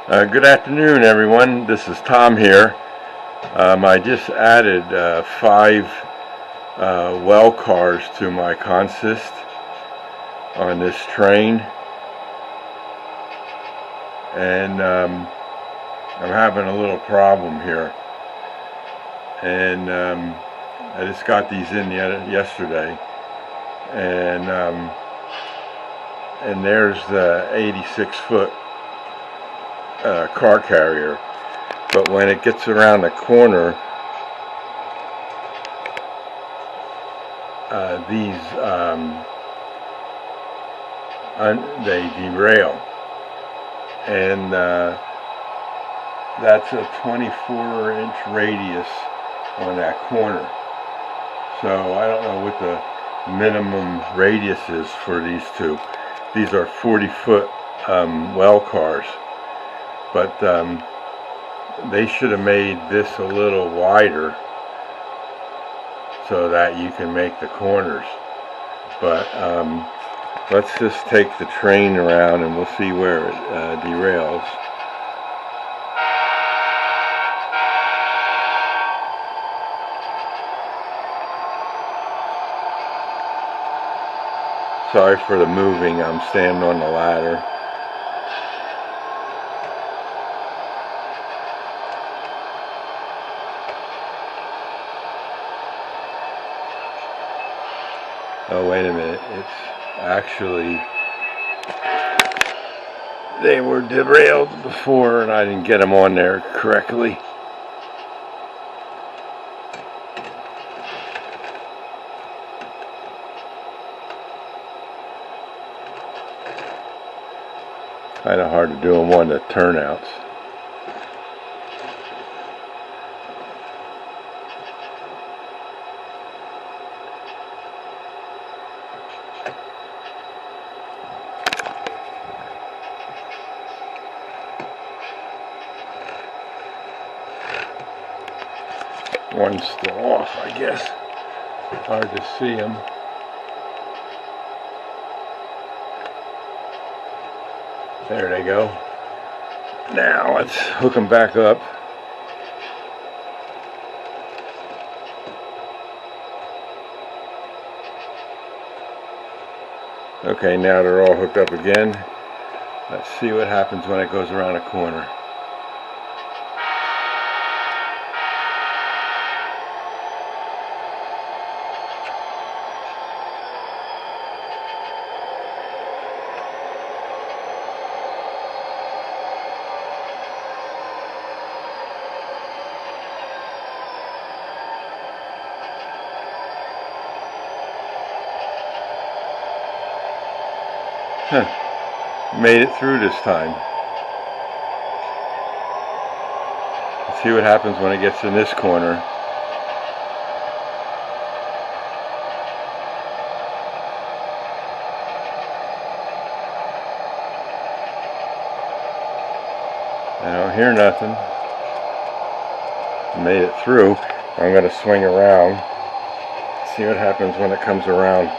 Good afternoon, everyone. This is Tom here. I just added 5 well cars to my consist on this train, and I'm having a little problem here. And I just got these in yesterday, and there's the 86-foot car carrier, but when it gets around the corner, they derail, and that's a 24-inch radius on that corner. So I don't know what the minimum radius is for these two. These are 40-foot well cars. But they should have made this a little wider so that you can make the corners. But let's just take the train around and we'll see where it derails. Sorry for the moving, I'm standing on the ladder. Oh, wait a minute, it's actually, they were derailed before and I didn't get them on there correctly. Kind of hard to do them on the turnouts. One's still off, I guess. Hard to see them. There they go. Now let's hook them back up. Okay, now they're all hooked up again. Let's see what happens when it goes around a corner. Made it through this time. Let's see what happens when it gets in this corner. I don't hear nothing. Made it through. I'm going to swing around. See what happens when it comes around.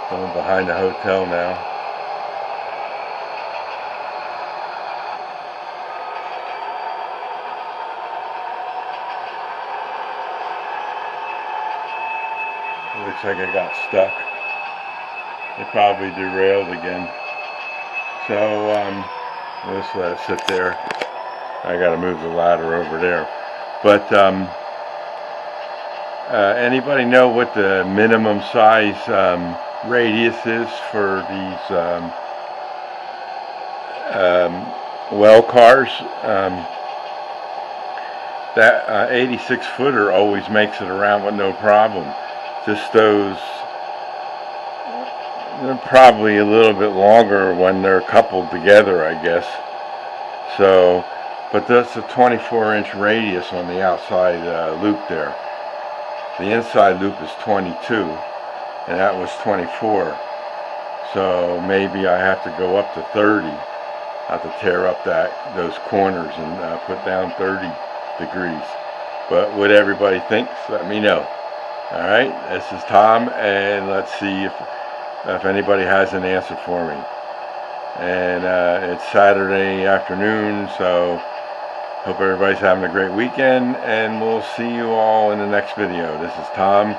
Going behind the hotel now. It looks like it got stuck. It probably derailed again. So we'll just let it sit there. I got to move the ladder over there. But anybody know what the minimum size radius is for these well cars? That 86 footer always makes it around with no problem. Just those, they're probably a little bit longer when they're coupled together, I guess. So, but that's a 24-inch radius on the outside loop there. The inside loop is 22. And that was 24, so maybe I have to go up to 30. I have to tear up those corners and put down 30 degrees. But what everybody thinks, let me know. All right, this is Tom, and let's see if if anybody has an answer for me. And it's Saturday afternoon, so hope everybody's having a great weekend, and we'll see you all in the next video. This is Tom,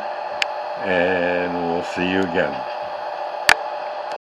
and we'll see you again.